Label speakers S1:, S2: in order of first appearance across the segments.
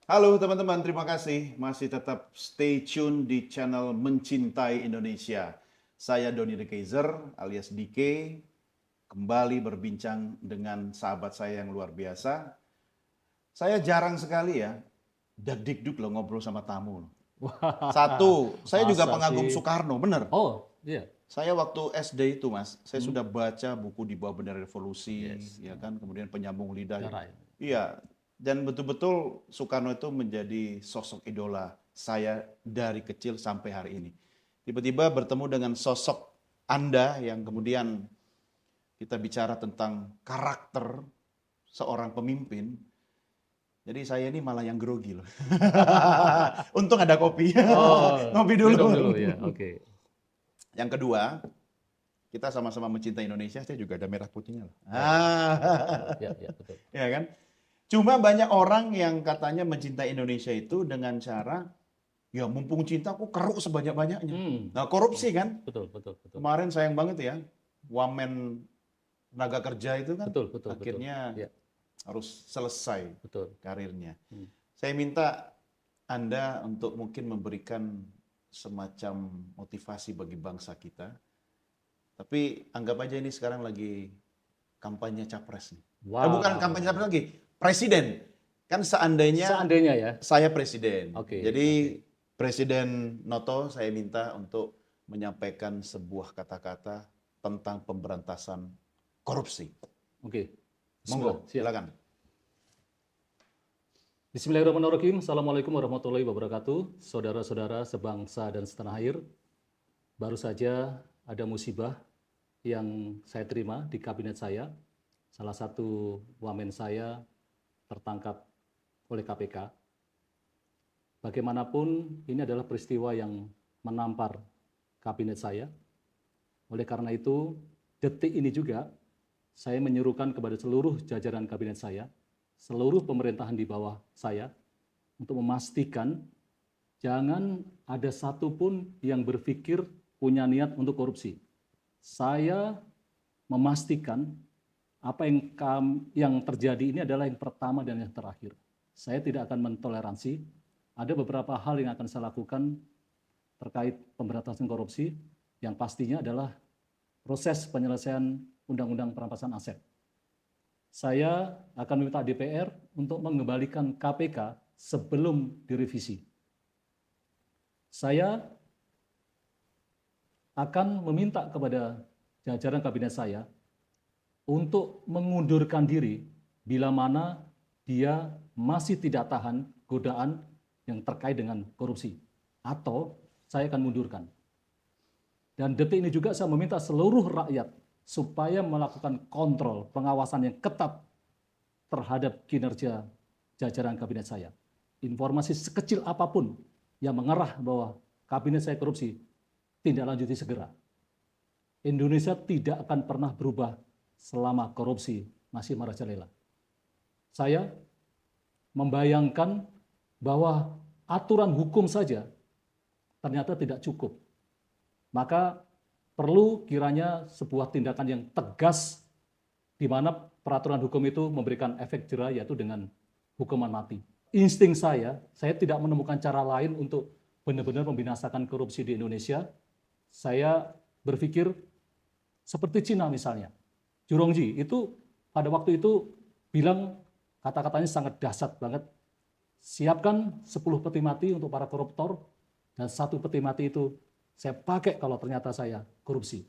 S1: Halo teman-teman, terima kasih masih tetap stay tune di channel Mencintai Indonesia. Saya Doni De Keizer alias DK, kembali berbincang dengan sahabat saya yang luar biasa. Saya jarang sekali ya, dagdikduk loh ngobrol sama tamu.
S2: Wah,
S1: Satu, saya juga
S2: masa
S1: pengagum
S2: sih?
S1: Soekarno, bener.
S2: Oh, iya.
S1: Saya waktu SD itu mas, saya
S2: Hmm,
S1: sudah baca buku Di Bawah Bendera Revolusi,
S2: yes.
S1: ya kan, kemudian Penyambung Lidah.
S2: Sejarah ya.
S1: Iya, dan betul-betul Soekarno itu menjadi sosok idola saya dari kecil sampai hari ini. Tiba-tiba bertemu dengan sosok Anda yang kemudian kita bicara tentang karakter seorang pemimpin. Jadi saya ini malah yang grogi loh. Untung ada kopi.
S2: Oh,
S1: Ngopi dulu.
S2: minum dulu ya. Oke.
S1: Yang kedua, kita sama-sama mencintai Indonesia, saya juga ada merah putihnya loh.
S2: Oh, betul. Ya, ya, betul.
S1: Ya kan? Cuma banyak orang yang katanya mencintai Indonesia itu dengan cara, ya mumpung cinta aku keruk sebanyak-banyaknya.
S2: Hmm,
S1: Nah korupsi kan,
S2: betul, betul, betul.
S1: kemarin sayang banget ya, wamen tenaga kerja itu kan
S2: Betul, betul, betul.
S1: akhirnya
S2: Ya,
S1: harus selesai
S2: betul.
S1: karirnya.
S2: Hmm.
S1: Saya minta Anda untuk mungkin memberikan semacam motivasi bagi bangsa kita. Tapi anggap aja ini sekarang lagi kampanye capres nih. Bukan kampanye capres
S2: Wow.
S1: lagi, presiden. Kan seandainya
S2: Seandainya ya.
S1: saya presiden.
S2: Oke, oke.
S1: Jadi Presiden Noto saya minta untuk menyampaikan sebuah kata-kata tentang pemberantasan korupsi.
S2: Oke. Bismillah,
S1: Monggo,
S2: siap.
S1: silakan.
S2: Bismillahirrahmanirrahim. Assalamualaikum warahmatullahi wabarakatuh. Saudara-saudara sebangsa dan setanah air. Baru saja ada musibah yang saya terima di kabinet saya. Salah satu wamen saya tertangkap oleh KPK. Bagaimanapun ini adalah peristiwa yang menampar kabinet saya. Oleh karena itu, detik ini juga saya menyerukan kepada seluruh jajaran kabinet saya, seluruh pemerintahan di bawah saya, untuk memastikan jangan ada satupun yang berpikir punya niat untuk korupsi. Saya memastikan apa yang terjadi ini adalah yang pertama dan yang terakhir. Saya tidak akan mentoleransi. Ada beberapa hal yang akan saya lakukan terkait pemberantasan korupsi, yang pastinya adalah proses penyelesaian Undang-Undang Perampasan Aset. Saya akan meminta DPR untuk mengembalikan KPK sebelum direvisi. Saya akan meminta kepada jajaran kabinet saya untuk mengundurkan diri bila mana dia masih tidak tahan godaan yang terkait dengan korupsi, atau saya akan mundurkan. Dan detik ini juga saya meminta seluruh rakyat supaya melakukan kontrol pengawasan yang ketat terhadap kinerja jajaran kabinet saya. Informasi sekecil apapun yang mengarah bahwa kabinet saya korupsi, tindak lanjuti segera. Indonesia tidak akan pernah berubah selama korupsi masih merajalela. Saya membayangkan bahwa aturan hukum saja ternyata tidak cukup. Maka perlu kiranya sebuah tindakan yang tegas di mana peraturan hukum itu memberikan efek jera, yaitu dengan hukuman mati. Insting saya tidak menemukan cara lain untuk benar-benar membinasakan korupsi di Indonesia. Saya berpikir seperti Cina misalnya. Jurongji itu pada waktu itu bilang kata-katanya sangat dahsyat banget. Siapkan 10 peti mati untuk para koruptor, dan 1 peti mati itu saya pakai kalau ternyata saya korupsi.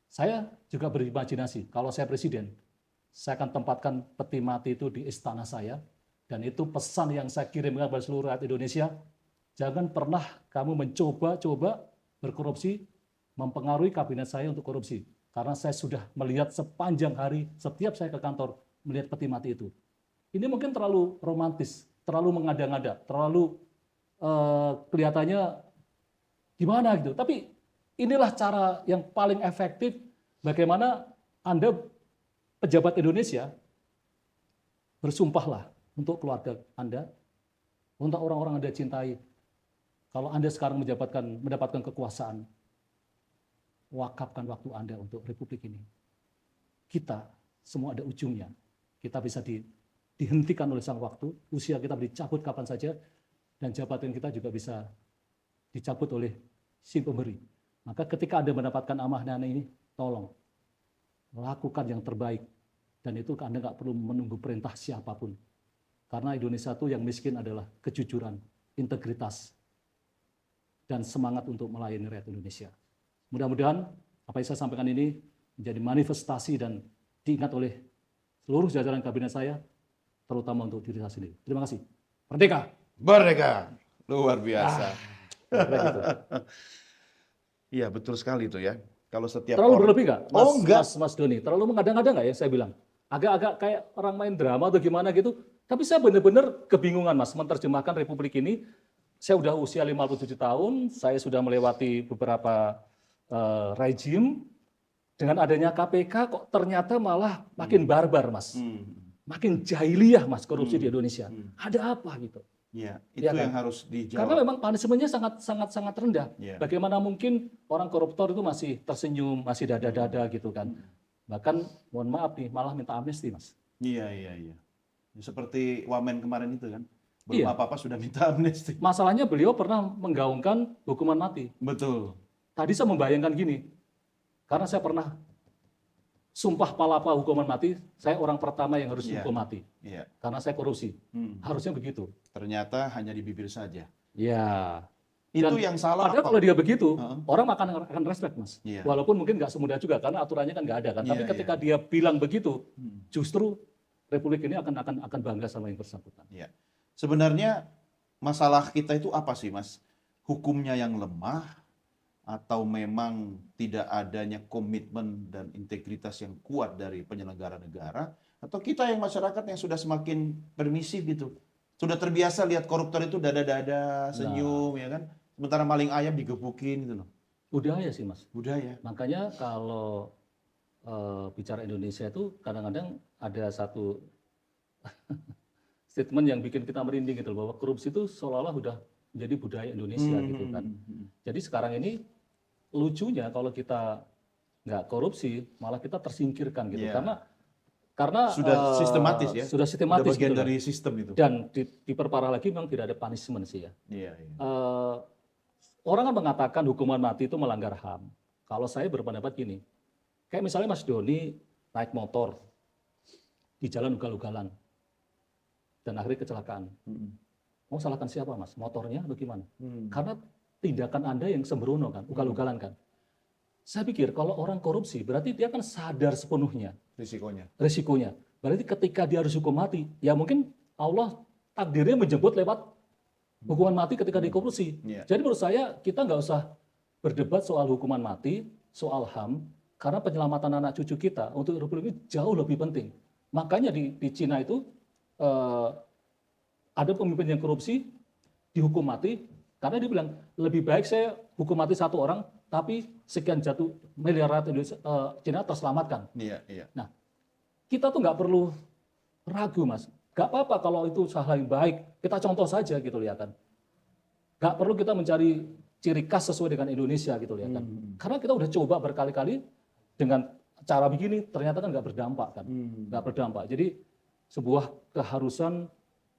S2: Saya juga berimajinasi, kalau saya presiden, saya akan tempatkan peti mati itu di istana saya, dan itu pesan yang saya kirimkan kepada seluruh rakyat Indonesia, jangan pernah kamu mencoba-coba berkorupsi, mempengaruhi kabinet saya untuk korupsi. Karena saya sudah melihat sepanjang hari, setiap saya ke kantor, melihat peti mati itu. Ini mungkin terlalu romantis, terlalu mengada-ngada, terlalu kelihatannya gimana gitu. Tapi inilah cara yang paling efektif bagaimana Anda, pejabat Indonesia, bersumpahlah untuk keluarga Anda, untuk orang-orang Anda cintai. Kalau Anda sekarang mendapatkan kekuasaan, wakafkan waktu Anda untuk Republik ini. Kita semua ada ujungnya. Kita bisa dihentikan oleh sang waktu, usia kita dicabut kapan saja, dan jabatan kita juga bisa dicabut oleh si pemberi. Maka ketika Anda mendapatkan amanah ini, tolong lakukan yang terbaik. Dan itu Anda nggak perlu menunggu perintah siapapun. Karena Indonesia itu yang miskin adalah kejujuran, integritas, dan semangat untuk melayani rakyat Indonesia. Mudah-mudahan apa yang saya sampaikan ini menjadi manifestasi dan diingat oleh seluruh jajaran kabinet saya, terutama untuk diri saya sendiri. Terima kasih. Merdeka!
S1: Merdeka! Luar biasa.
S2: Gitu.
S1: Iya, betul sekali itu ya. Kalau setiap
S2: Terlalu
S1: orang...
S2: berlebih nggak,
S1: Oh, enggak.
S2: Mas Doni? Terlalu mengada-ngada nggak yang saya bilang? Agak-agak kayak orang main drama atau gimana gitu. Tapi saya benar-benar kebingungan, Mas, menerjemahkan Republik ini. Saya udah usia 57 tahun, saya sudah melewati beberapa rejim. Dengan adanya KPK kok ternyata malah makin barbar, Mas. Makin jahiliyah, Mas, korupsi di Indonesia. Ada apa gitu?
S1: Ya, itu
S2: Ya kan?
S1: yang harus dijawab.
S2: Karena memang punishment-nya sangat rendah.
S1: Ya.
S2: Bagaimana mungkin orang koruptor itu masih tersenyum, masih dada-dada gitu kan. Bahkan mohon maaf nih, malah minta amnesti, Mas.
S1: Iya. Seperti Wamen kemarin itu kan. Belum
S2: Iya.
S1: apa-apa sudah minta amnesti.
S2: Masalahnya beliau pernah menggaungkan hukuman mati.
S1: Betul.
S2: Tadi saya membayangkan gini, karena saya pernah sumpah palapa hukuman mati, saya orang pertama yang harus
S1: Iya.
S2: hukum mati.
S1: Iya.
S2: Karena saya korupsi. Harusnya begitu.
S1: Ternyata hanya di bibir saja.
S2: Ya.
S1: Itu
S2: Dan
S1: yang salah.
S2: Padahal
S1: apa?
S2: kalau dia begitu, orang akan respect, Mas.
S1: Iya.
S2: Walaupun mungkin nggak semudah juga, karena aturannya kan nggak ada kan. Tapi
S1: Iya,
S2: ketika dia bilang begitu, justru Republik ini akan bangga sama yang bersangkutan.
S1: Iya. Sebenarnya masalah kita itu apa sih, Mas? Hukumnya yang lemah atau memang tidak adanya komitmen dan integritas yang kuat dari penyelenggara negara, atau kita yang masyarakat yang sudah semakin permisif gitu. Sudah terbiasa lihat koruptor itu dada-dada, senyum ya kan. Sementara maling ayam digebukin gitu loh.
S2: Budaya sih, Mas.
S1: Budaya.
S2: Makanya kalau bicara Indonesia itu kadang-kadang ada satu statement yang bikin kita merinding gitu loh, bahwa korupsi itu seolah-olah udah menjadi budaya Indonesia gitu kan. Jadi sekarang ini lucunya kalau kita nggak korupsi malah kita tersingkirkan gitu.
S1: Iya.
S2: Karena
S1: Sudah sistematis ya.
S2: Sudah sistematis
S1: Sudah bagian
S2: gitu kan.
S1: dari sistem itu.
S2: Dan diperparah lagi memang tidak ada punishment sih ya.
S1: Iya.
S2: Orang kan mengatakan hukuman mati itu melanggar HAM. Kalau saya berpendapat gini, kayak misalnya Mas Doni naik motor di jalan ugal-ugalan dan akhirnya kecelakaan. Mau salahkan siapa, Mas? Motornya atau gimana? Karena tindakan Anda yang sembrono kan, ugal-ugalan kan. Saya pikir kalau orang korupsi berarti dia kan sadar sepenuhnya risikonya. Berarti ketika dia harus hukum mati, ya mungkin Allah takdirnya menjemput lewat hukuman mati ketika dikorupsi. Jadi menurut saya kita nggak usah berdebat soal hukuman mati, soal HAM, karena penyelamatan anak cucu kita untuk Republik ini jauh lebih penting. Makanya di Cina itu ada pemimpin yang korupsi dihukum mati karena dia bilang lebih baik saya hukum mati satu orang tapi sekian jatuh miliar rakyat Indonesia, Cina terselamatkan.
S1: Iya.
S2: Nah, kita tuh nggak perlu ragu, Mas. Nggak apa-apa kalau itu usaha yang baik. Kita contoh saja gitu lihat kan. Nggak perlu kita mencari ciri khas sesuai dengan Indonesia gitu lihat kan. Karena kita udah coba berkali-kali dengan cara begini ternyata kan nggak berdampak kan. Nggak berdampak. Jadi sebuah keharusan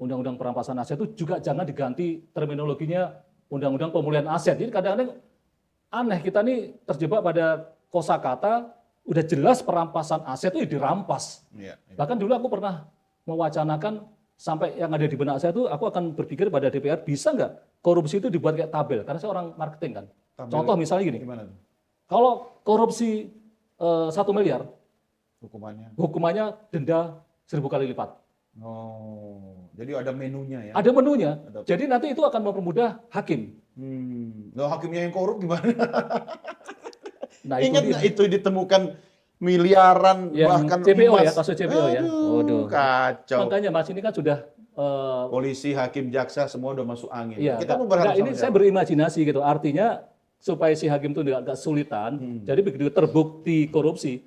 S2: Undang-Undang Perampasan Aset itu juga jangan diganti terminologinya Undang-Undang Pemulihan Aset. Jadi kadang-kadang aneh kita nih terjebak pada kosakata udah jelas perampasan aset itu dirampas. Bahkan dulu aku pernah mewacanakan sampai yang ada di benak saya itu aku akan berpikir pada DPR bisa nggak korupsi itu dibuat kayak tabel karena saya orang marketing kan. Contoh misalnya gini. Kalau korupsi 1 miliar hukumannya denda 1000 kali lipat.
S1: Oh, jadi ada menunya ya?
S2: Ada menunya. Jadi nanti itu akan mempermudah hakim.
S1: Loh, hakimnya yang korup gimana?
S2: Nah,
S1: Ingat nggak itu ditemukan miliaran
S2: yang
S1: bahkan
S2: CPO
S1: emas.
S2: ya, kasus CPO ya.
S1: Aduh, kacau.
S2: Makanya Mas ini kan sudah
S1: Polisi, hakim, jaksa semua udah masuk angin.
S2: iya,
S1: Kita mau berharap
S2: ini saya berimajinasi gitu. Artinya supaya si hakim itu nggak kesulitan. Jadi begitu terbukti korupsi,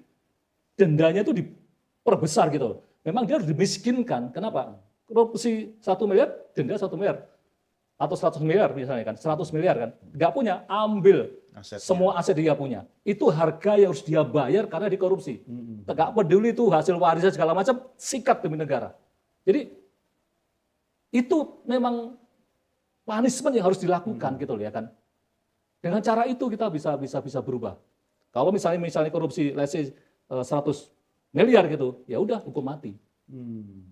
S2: dendanya itu diperbesar gitu. Memang dia harus dimiskinkan. Kenapa? Korupsi 1 miliar, denda 1 miliar. Atau 100 miliar misalnya kan, 100 miliar kan. Nggak punya, ambil. Semua aset dia punya. Itu harga yang harus dia bayar karena dikorupsi. Nggak peduli itu hasil warisan segala macam, sikat demi negara. Jadi itu memang punishment yang harus dilakukan gitu loh ya kan. Dengan cara itu kita bisa berubah. Kalau misalnya korupsi let's say 100 miliar gitu, ya udah hukum mati.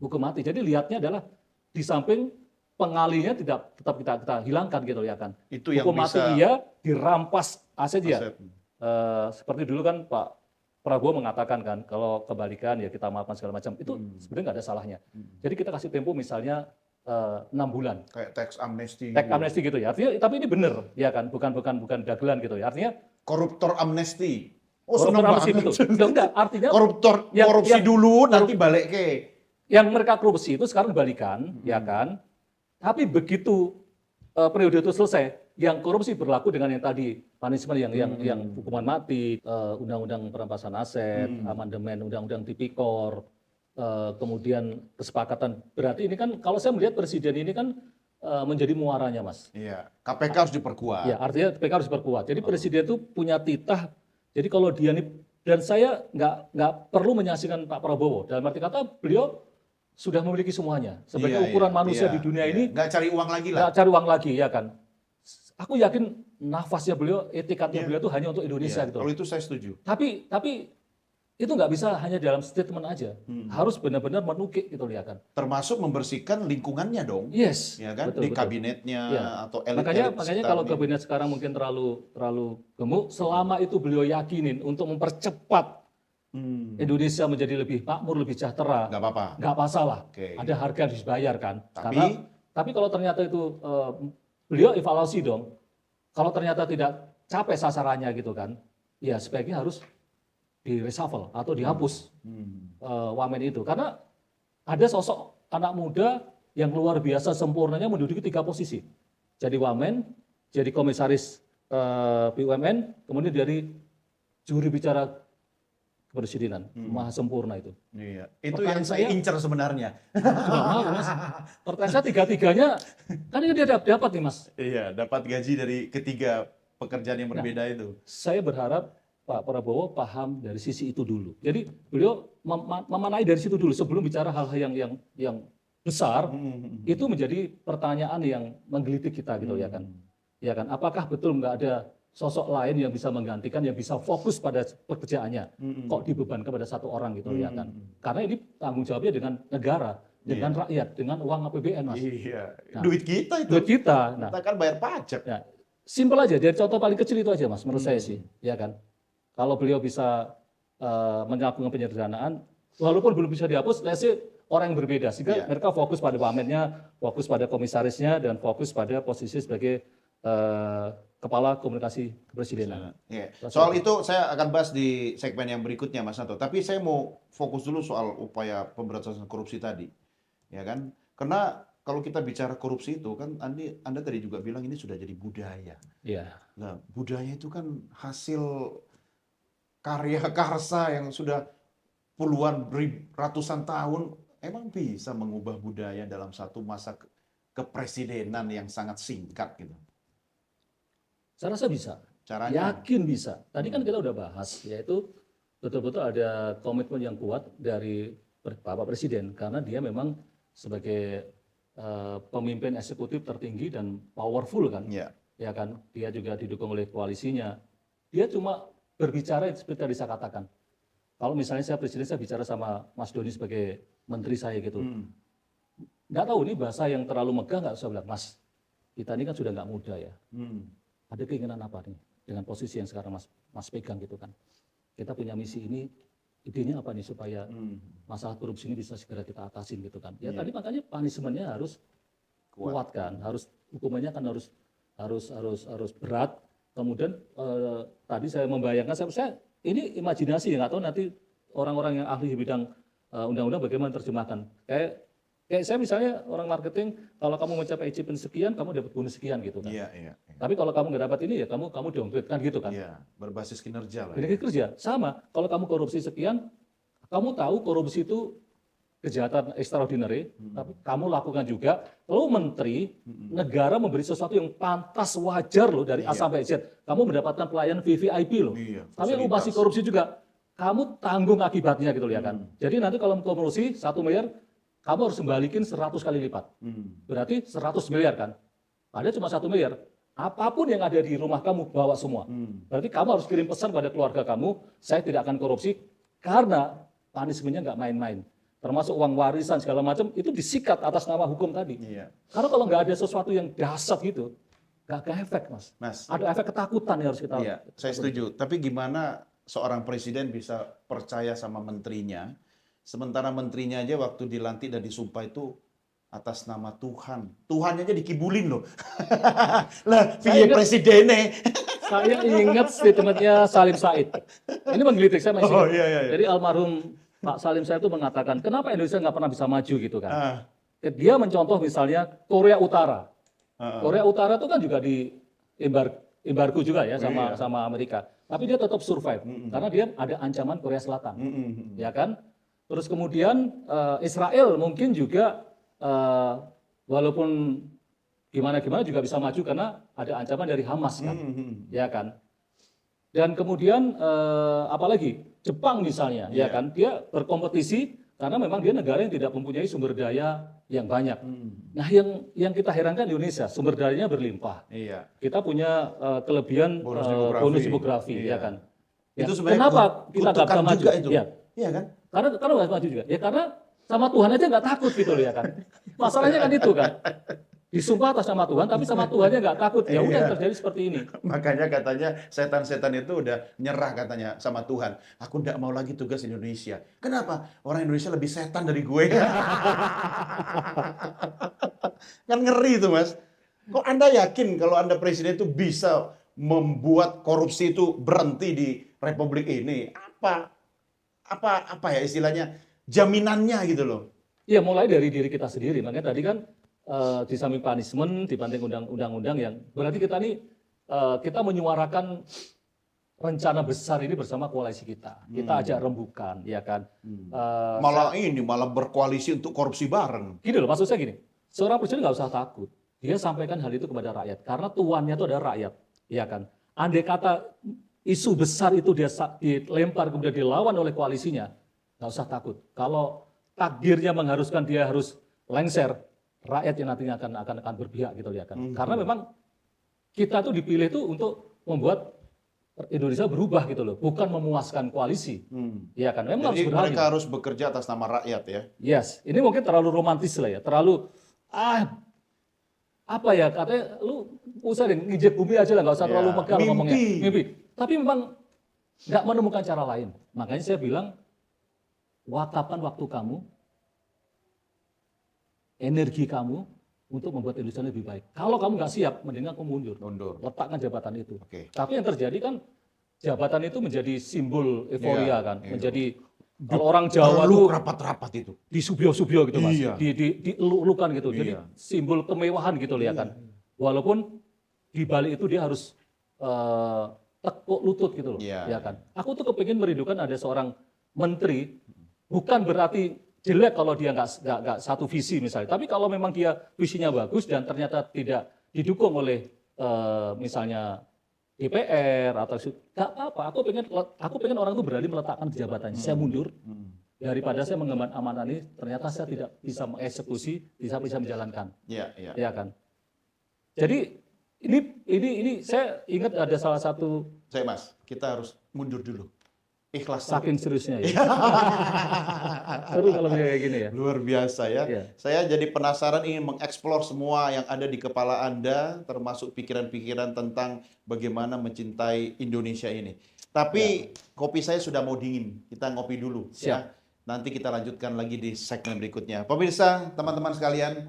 S2: Hukum mati. Jadi lihatnya adalah di samping pengalinya tetap kita hilangkan gitu ya kan.
S1: Itu yang
S2: Hukum mati
S1: bisa
S2: iya, dirampas aset ya.
S1: aset.
S2: Seperti dulu kan Pak Prabowo mengatakan kan, kalau kebalikan ya kita maafkan segala macam. Itu sebenarnya nggak ada salahnya. Jadi kita kasih tempo misalnya 6 bulan.
S1: Kayak tax amnesty.
S2: Tax amnesty gitu ya. Artinya tapi ini benar ya kan, bukan dagelan gitu ya. Artinya
S1: Koruptor amnesty. Oh,
S2: koruptor
S1: seneng
S2: amnesty
S1: banget.
S2: betul. Ya enggak, artinya
S1: Koruptor korupsi dulu nanti balik ke.
S2: yang mereka korupsi itu sekarang balikan, ya kan. Tapi begitu periode itu selesai, yang korupsi berlaku dengan yang tadi punishment yang hukuman mati, undang-undang perampasan aset, amandemen undang-undang tipikor, kemudian kesepakatan. Berarti ini kan kalau saya melihat presiden ini kan menjadi muaranya, Mas.
S1: Iya, KPK harus diperkuat.
S2: Ya, artinya KPK harus diperkuat. Jadi presiden itu punya titah. Jadi kalau dia nih, dan saya nggak perlu menyaksikan Pak Prabowo. Dalam arti kata beliau sudah memiliki semuanya. Sebagai ukuran manusia di dunia ini,
S1: nggak cari uang lagi lah.
S2: nggak cari uang lagi, ya kan. Aku yakin nafasnya beliau, etikatnya beliau itu hanya untuk Indonesia gitu.
S1: Kalau itu saya setuju.
S2: Tapi itu nggak bisa hanya dalam statement aja. Harus benar-benar menukik gitu ya kan.
S1: Termasuk membersihkan lingkungannya dong.
S2: Yes.
S1: Ya kan,
S2: betul,
S1: di
S2: betul.
S1: kabinetnya
S2: Ya.
S1: atau elit.
S2: Makanya kalau kabinet sekarang mungkin terlalu gemuk, selama itu beliau yakinin untuk mempercepat Indonesia menjadi lebih makmur, lebih sejahtera,
S1: nggak apa-apa.
S2: nggak masalah.
S1: Oke.
S2: Ada harga yang harus dibayar kan.
S1: Tapi-
S2: Tapi kalau ternyata itu beliau evaluasi dong. Kalau ternyata tidak capai sasarannya gitu kan, ya sebaiknya harus di reshuffle atau dihapus wamen itu. Karena ada sosok anak muda yang luar biasa sempurnanya menduduki 3 posisi. Jadi wamen, jadi komisaris BUMN, kemudian dari juri bicara kepresidenan. Maha sempurna itu.
S1: Iya. Itu
S2: Pertanyaan
S1: yang saya
S2: saya-
S1: incer sebenarnya.
S2: Nggak mau, Mas. Pertanyaan saya tiga-tiganya, kan ini dia dapat nih Mas.
S1: Iya, dapat gaji dari ketiga pekerjaan yang berbeda itu.
S2: Saya berharap Pak Prabowo paham dari sisi itu dulu. Jadi beliau memanai dari situ dulu sebelum bicara hal-hal yang besar. Itu menjadi pertanyaan yang menggelitik kita gitu ya kan. Ya kan, apakah betul nggak ada sosok lain yang bisa menggantikan, yang bisa fokus pada pekerjaannya? Kok dibebankan pada satu orang gitu ya kan? Karena ini tanggung jawabnya dengan negara, dengan rakyat, dengan uang APBN Mas.
S1: Iya.
S2: Nah,
S1: Duit kita itu.
S2: Duit kita. Nah,
S1: Kita kan bayar pajak.
S2: ya, simpel aja, dari contoh paling kecil itu aja Mas, menurut saya sih, ya kan. Kalau beliau bisa menyambungkan penyederhanaan, walaupun belum bisa dihapus, let's say orang yang berbeda, sehingga mereka fokus pada wamennya, fokus pada komisarisnya, dan fokus pada posisi sebagai kepala komunikasi kepresidenan.
S1: Iya. Soal itu saya akan bahas di segmen yang berikutnya Mas Nato. Tapi saya mau fokus dulu soal upaya pemberantasan korupsi tadi. Ya kan? Karena kalau kita bicara korupsi itu kan Anda tadi juga bilang ini sudah jadi budaya.
S2: Iya.
S1: Nah, budaya itu kan hasil karya karsa yang sudah puluhan ratusan tahun. Emang bisa mengubah budaya dalam satu masa kepresidenan yang sangat singkat gitu.
S2: Saya rasa bisa.
S1: Caranya?
S2: Yakin bisa. Tadi kan kita udah bahas, yaitu betul-betul ada komitmen yang kuat dari Bapak Presiden, karena dia memang sebagai pemimpin eksekutif tertinggi dan powerful kan.
S1: Iya.
S2: Ya kan, dia juga didukung oleh koalisinya. Dia cuma berbicara seperti tadi saya katakan. Kalau misalnya saya presiden, saya bicara sama Mas Doni sebagai menteri saya gitu. Nggak tahu ini bahasa yang terlalu megah nggak, saya bilang, Mas, kita ini kan sudah nggak muda ya. Ada keinginan apa nih dengan posisi yang sekarang Mas pegang gitu kan. Kita punya misi ini, idenya apa nih supaya masalah korupsi ini bisa segera kita atasin gitu kan. Ya tadi makanya punishment-nya harus kuat kan, harus hukumannya kan harus berat. Kemudian tadi saya membayangkan, saya ini imajinasi ya, nggak tahu nanti orang-orang yang ahli di bidang undang-undang bagaimana terjemahkan. Kayak saya misalnya orang marketing, kalau kamu mencapai achievement sekian, kamu dapat bonus sekian gitu kan.
S1: Iya.
S2: Tapi kalau kamu nggak dapat ini ya kamu downgrade kan gitu kan.
S1: Iya, berbasis kinerja lah.
S2: Kinerja kerja sama. Kalau kamu korupsi sekian, kamu tahu korupsi itu kejahatan extraordinary, tapi kamu lakukan juga. Lalu menteri, negara memberi sesuatu yang pantas wajar loh dari A sampai Z. Kamu mendapatkan pelayanan VVIP loh.
S1: Iya,
S2: Tapi lu masih korupsi juga, kamu tanggung akibatnya gitu ya kan. Jadi nanti kalau korupsi 1 miliar, kamu harus kembalikan 100 kali lipat. Berarti 100 miliar kan? Ada cuma 1 miliar. Apapun yang ada di rumah kamu, bawa semua. Berarti kamu harus kirim pesan pada keluarga kamu, saya tidak akan korupsi, karena punishment-nya nggak main-main. Termasuk uang warisan segala macam, itu disikat atas nama hukum tadi.
S1: Iya.
S2: Karena kalau nggak ada sesuatu yang dahsyat gitu, nggak ada efek, Mas. Ada efek ketakutan yang harus kita.
S1: Iya, saya setuju. Tapi gimana seorang presiden bisa percaya sama menterinya, sementara menterinya aja waktu dilantik dan disumpah itu atas nama Tuhan. Tuhannya aja dikibulin loh. Lah, piye presidennya?
S2: Saya ingat statementnya Salim Said. Ini menggelitik saya masih.
S1: Oh, iya.
S2: Jadi almarhum Pak Salim Said itu mengatakan, kenapa Indonesia nggak pernah bisa maju gitu kan?
S1: Ah,
S2: Dia mencontoh misalnya Korea Utara. Korea Utara itu kan juga di embargo juga ya sama Amerika. Tapi dia tetap survive karena dia ada ancaman Korea Selatan, ya kan? Terus kemudian Israel mungkin juga walaupun gimana juga bisa maju karena ada ancaman dari Hamas kan, ya kan? Dan kemudian apalagi Jepang misalnya, ya kan? Dia berkompetisi karena memang dia negara yang tidak mempunyai sumber daya yang banyak. Nah, yang kita herankan di Indonesia, sumber dayanya berlimpah.
S1: iya.
S2: Kita punya kelebihan bonus demografi, ya kan? Ya,
S1: Itu sebenarnya
S2: kenapa kita nggak bisa maju?
S1: juga itu.
S2: Ya,
S1: Iya kan?
S2: karena nggak maju juga. Ya karena sama Tuhan aja nggak takut gitu loh ya kan. Masalahnya kan itu kan. Disumpah atas nama Tuhan, tapi sama Tuhannya nggak takut. Ya udah yang terjadi seperti ini.
S1: Makanya katanya setan-setan itu udah nyerah katanya sama Tuhan. Aku nggak mau lagi tugas di Indonesia. Kenapa? Orang Indonesia lebih setan dari gue. Kan ngeri itu, Mas. Kok Anda yakin kalau Anda presiden itu bisa membuat korupsi itu berhenti di republik ini? Apa ya istilahnya? Jaminannya gitu loh.
S2: Ya mulai dari diri kita sendiri. Makanya tadi kan di samping punishment dibanding undang-undang yang berarti kita nih kita menyuarakan rencana besar ini bersama koalisi kita. Kita ajak rembukan, ya kan.
S1: Malah berkoalisi untuk korupsi bareng.
S2: Gini loh, maksud saya gini. Seorang presiden nggak usah takut. Dia sampaikan hal itu kepada rakyat karena tuannya itu adalah rakyat, ya kan. Andai kata isu besar itu dia dilempar kemudian dilawan oleh koalisinya, nggak usah takut. Kalau takdirnya mengharuskan dia harus lengser, rakyat yang nantinya akan berpihak gitu ya kan. Karena memang kita tuh dipilih tuh untuk membuat Indonesia berubah gitu loh, bukan memuaskan koalisi. Ya kan, memang
S1: Jadi
S2: harus berani.
S1: mereka harus bekerja atas nama rakyat ya.
S2: Yes, ini mungkin terlalu romantis lah ya, terlalu apa ya, katanya lu usah deh nginjek bumi aja lah, nggak usah terlalu megah ngomongnya. Mimpi. Tapi memang nggak menemukan cara lain. Makanya saya bilang, wakafkan waktu kamu, energi kamu untuk membuat Indonesia lebih baik. Kalau kamu nggak siap, mendingan kamu mundur. Letakkan jabatan itu. Tapi yang terjadi kan jabatan itu menjadi simbol euforia kan, menjadi kalau orang Jawa tuh
S1: rapat-rapat itu
S2: disubyo-subyo gitu Mas, dielu-elukan gitu. Jadi simbol kemewahan gitu ya kan. Walaupun di balik itu dia harus tekuk lutut gitu loh, ya kan. Aku tuh kepingin merindukan ada seorang menteri, bukan berarti jelek kalau dia nggak satu visi misalnya. Tapi kalau memang dia visinya bagus dan ternyata tidak didukung oleh misalnya DPR atau nggak apa-apa. Aku pengen orang itu berani meletakkan jabatannya. Saya mundur daripada saya mengemban amanah ini. Ternyata saya tidak bisa mengeksekusi, bisa menjalankan. Ya kan. Jadi ini saya ingat ada salah satu.
S1: Mas, kita harus mundur dulu. Ikhlas.
S2: Saking seriusnya ya. Seru kalau kayak gini ya.
S1: Luar biasa ya. Saya jadi penasaran ingin mengeksplor semua yang ada di kepala Anda, termasuk pikiran-pikiran tentang bagaimana mencintai Indonesia ini. Tapi kopi saya sudah mau dingin. Kita ngopi dulu. Ya. Nanti kita lanjutkan lagi di segmen berikutnya. Pemirsa, teman-teman sekalian,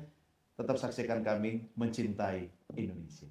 S1: tetap saksikan kami mencintai Indonesia.